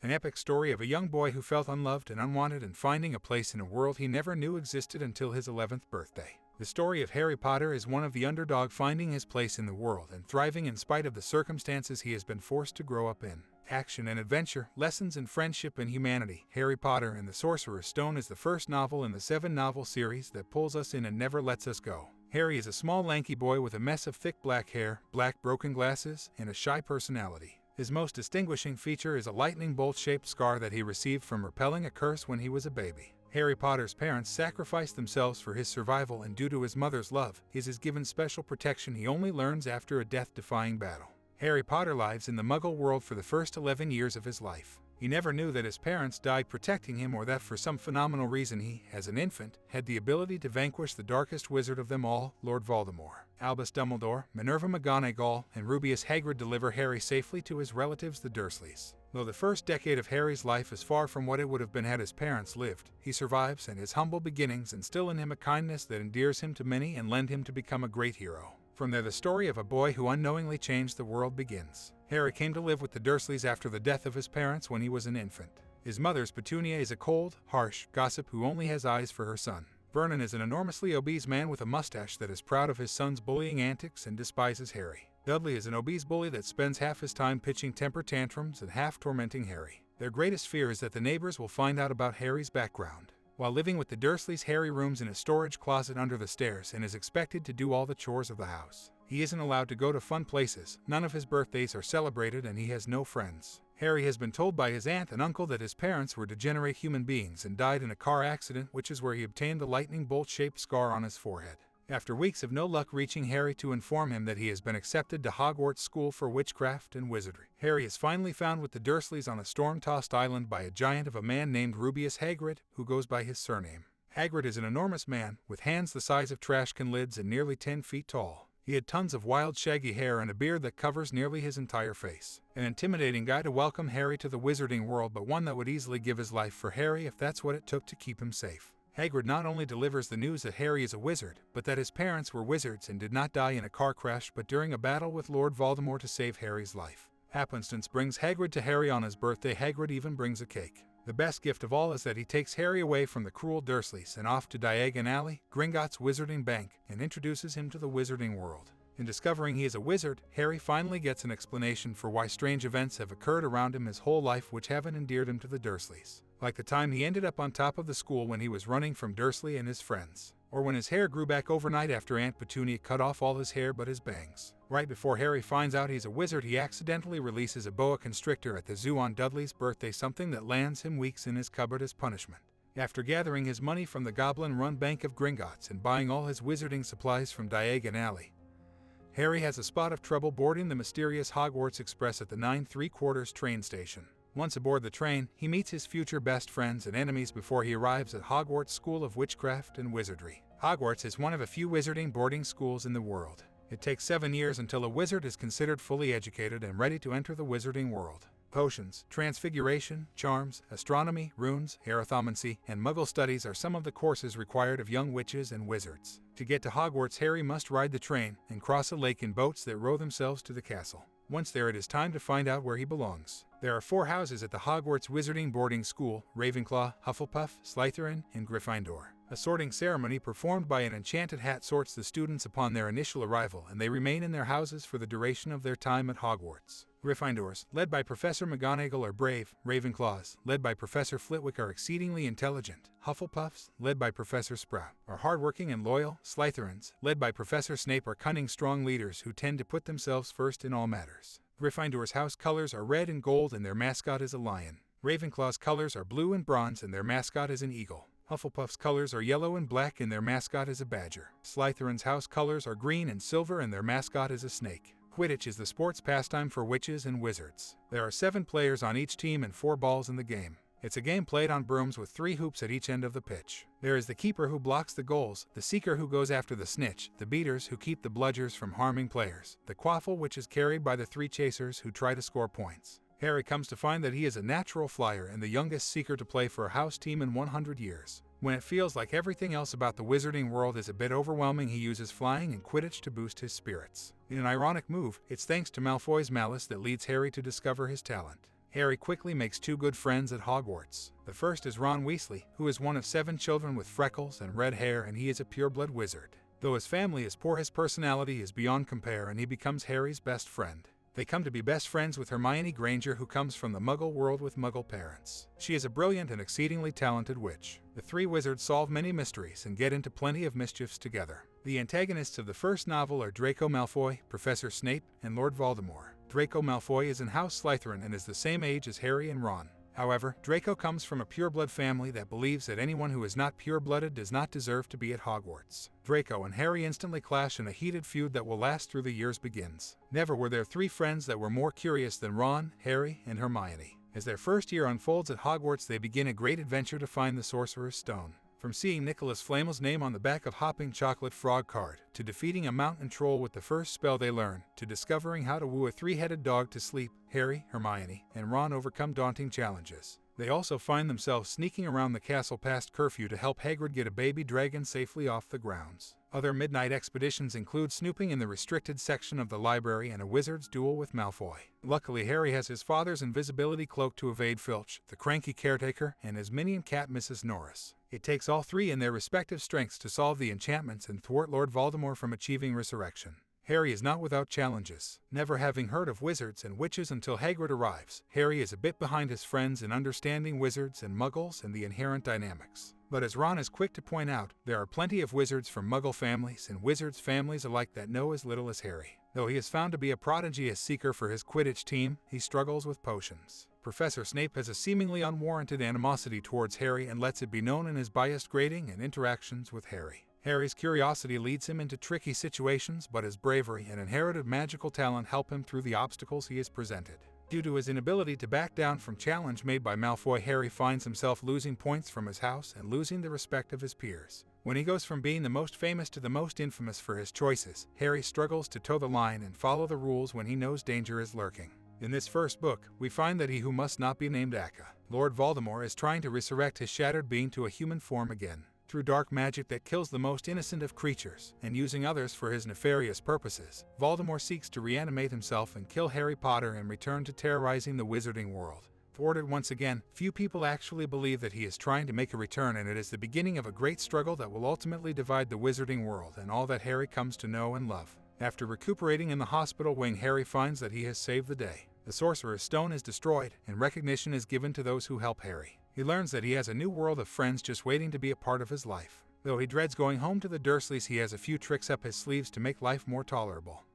an epic story of a young boy who felt unloved and unwanted and finding a place in a world he never knew existed until his 11th birthday. The story of Harry Potter is one of the underdog finding his place in the world and thriving in spite of the circumstances he has been forced to grow up in. Action and adventure, lessons in friendship and humanity. Harry Potter and the Sorcerer's Stone is the first novel in the 7-novel series that pulls us in and never lets us go. Harry is a small lanky boy with a mess of thick black hair, black broken glasses, and a shy personality. His most distinguishing feature is a lightning bolt-shaped scar that he received from repelling a curse when he was a baby. Harry Potter's parents sacrificed themselves for his survival, and due to his mother's love, he is given special protection he only learns after a death-defying battle. Harry Potter lives in the Muggle world for the first 11 years of his life. He never knew that his parents died protecting him, or that for some phenomenal reason he, as an infant, had the ability to vanquish the darkest wizard of them all, Lord Voldemort. Albus Dumbledore, Minerva McGonagall, and Rubeus Hagrid deliver Harry safely to his relatives the Dursleys. Though the first decade of Harry's life is far from what it would have been had his parents lived, he survives, and his humble beginnings instill in him a kindness that endears him to many and lend him to become a great hero. From there, the story of a boy who unknowingly changed the world begins. Harry came to live with the Dursleys after the death of his parents when he was an infant. His mother, Petunia, is a cold, harsh gossip who only has eyes for her son. Vernon is an enormously obese man with a mustache that is proud of his son's bullying antics and despises Harry. Dudley is an obese bully that spends half his time pitching temper tantrums and half tormenting Harry. Their greatest fear is that the neighbors will find out about Harry's background. While living with the Dursleys, Harry rooms in a storage closet under the stairs and is expected to do all the chores of the house. He isn't allowed to go to fun places, none of his birthdays are celebrated, and he has no friends. Harry has been told by his aunt and uncle that his parents were degenerate human beings and died in a car accident, which is where he obtained the lightning bolt-shaped scar on his forehead. After weeks of no luck reaching Harry to inform him that he has been accepted to Hogwarts School for Witchcraft and Wizardry, Harry is finally found with the Dursleys on a storm-tossed island by a giant of a man named Rubeus Hagrid, who goes by his surname. Hagrid is an enormous man, with hands the size of trash can lids and nearly 10 feet tall. He had tons of wild shaggy hair and a beard that covers nearly his entire face. An intimidating guy to welcome Harry to the wizarding world, but one that would easily give his life for Harry if that's what it took to keep him safe. Hagrid not only delivers the news that Harry is a wizard, but that his parents were wizards and did not die in a car crash but during a battle with Lord Voldemort to save Harry's life. Happenstance brings Hagrid to Harry on his birthday. Hagrid even brings a cake. The best gift of all is that he takes Harry away from the cruel Dursleys and off to Diagon Alley, Gringotts Wizarding Bank, and introduces him to the wizarding world. In discovering he is a wizard, Harry finally gets an explanation for why strange events have occurred around him his whole life which haven't endeared him to the Dursleys. Like the time he ended up on top of the school when he was running from Dursley and his friends. Or when his hair grew back overnight after Aunt Petunia cut off all his hair but his bangs. Right before Harry finds out he's a wizard, he accidentally releases a boa constrictor at the zoo on Dudley's birthday, something that lands him weeks in his cupboard as punishment. After gathering his money from the goblin-run Bank of Gringotts and buying all his wizarding supplies from Diagon Alley, Harry has a spot of trouble boarding the mysterious Hogwarts Express at the 9 3/4 train station. Once aboard the train, he meets his future best friends and enemies before he arrives at Hogwarts School of Witchcraft and Wizardry. Hogwarts is one of a few wizarding boarding schools in the world. It takes 7 years until a wizard is considered fully educated and ready to enter the wizarding world. Potions, transfiguration, charms, astronomy, runes, arithmancy, and Muggle studies are some of the courses required of young witches and wizards. To get to Hogwarts, Harry must ride the train and cross a lake in boats that row themselves to the castle. Once there, it is time to find out where he belongs. There are 4 houses at the Hogwarts Wizarding Boarding School: Ravenclaw, Hufflepuff, Slytherin, and Gryffindor. A sorting ceremony performed by an enchanted hat sorts the students upon their initial arrival, and they remain in their houses for the duration of their time at Hogwarts. Gryffindors, led by Professor McGonagall, are brave. Ravenclaws, led by Professor Flitwick, are exceedingly intelligent. Hufflepuffs, led by Professor Sprout, are hardworking and loyal. Slytherins, led by Professor Snape, are cunning, strong leaders who tend to put themselves first in all matters. Gryffindor's house colors are red and gold and their mascot is a lion. Ravenclaw's colors are blue and bronze and their mascot is an eagle. Hufflepuff's colors are yellow and black and their mascot is a badger. Slytherin's house colors are green and silver and their mascot is a snake. Quidditch is the sports pastime for witches and wizards. There are 7 players on each team and 4 balls in the game. It's a game played on brooms with 3 hoops at each end of the pitch. There is the keeper who blocks the goals, the seeker who goes after the snitch, the beaters who keep the bludgers from harming players, the quaffle which is carried by the 3 chasers who try to score points. Harry comes to find that he is a natural flyer and the youngest seeker to play for a house team in 100 years. When it feels like everything else about the wizarding world is a bit overwhelming, he uses flying and Quidditch to boost his spirits. In an ironic move, it's thanks to Malfoy's malice that leads Harry to discover his talent. Harry quickly makes two good friends at Hogwarts. The first is Ron Weasley, who is one of 7 children with freckles and red hair, and he is a pureblood wizard. Though his family is poor, his personality is beyond compare, and he becomes Harry's best friend. They come to be best friends with Hermione Granger, who comes from the Muggle world with Muggle parents. She is a brilliant and exceedingly talented witch. The 3 wizards solve many mysteries and get into plenty of mischiefs together. The antagonists of the first novel are Draco Malfoy, Professor Snape, and Lord Voldemort. Draco Malfoy is in House Slytherin and is the same age as Harry and Ron. However, Draco comes from a pureblood family that believes that anyone who is not pure-blooded does not deserve to be at Hogwarts. Draco and Harry instantly clash, and a heated feud that will last through the years begins. Never were there 3 friends that were more curious than Ron, Harry, and Hermione. As their first year unfolds at Hogwarts, they begin a great adventure to find the Sorcerer's Stone. From seeing Nicholas Flamel's name on the back of Hopping Chocolate Frog card, to defeating a mountain troll with the first spell they learn, to discovering how to woo a 3-headed dog to sleep, Harry, Hermione, and Ron overcome daunting challenges. They also find themselves sneaking around the castle past curfew to help Hagrid get a baby dragon safely off the grounds. Other midnight expeditions include snooping in the restricted section of the library and a wizard's duel with Malfoy. Luckily, Harry has his father's invisibility cloak to evade Filch, the cranky caretaker, and his minion cat Mrs. Norris. It takes all 3 in their respective strengths to solve the enchantments and thwart Lord Voldemort from achieving resurrection. Harry is not without challenges. Never having heard of wizards and witches until Hagrid arrives, Harry is a bit behind his friends in understanding wizards and muggles and the inherent dynamics. But as Ron is quick to point out, there are plenty of wizards from Muggle families and wizards families alike that know as little as Harry. Though he is found to be a prodigy as seeker for his Quidditch team, he struggles with potions. Professor Snape has a seemingly unwarranted animosity towards Harry and lets it be known in his biased grading and interactions with Harry. Harry's curiosity leads him into tricky situations, but his bravery and inherited magical talent help him through the obstacles he is presented. Due to his inability to back down from challenge made by Malfoy, Harry finds himself losing points from his house and losing the respect of his peers. When he goes from being the most famous to the most infamous for his choices, Harry struggles to toe the line and follow the rules when he knows danger is lurking. In this first book, we find that he who must not be named Aka, Lord Voldemort, is trying to resurrect his shattered being to a human form again. Through dark magic that kills the most innocent of creatures, and using others for his nefarious purposes, Voldemort seeks to reanimate himself and kill Harry Potter and return to terrorizing the wizarding world. Thwarted once again, few people actually believe that he is trying to make a return, and it is the beginning of a great struggle that will ultimately divide the wizarding world and all that Harry comes to know and love. After recuperating in the hospital wing, Harry finds that he has saved the day. The Sorcerer's Stone is destroyed, and recognition is given to those who help Harry. He learns that he has a new world of friends just waiting to be a part of his life. Though he dreads going home to the Dursleys, he has a few tricks up his sleeves to make life more tolerable.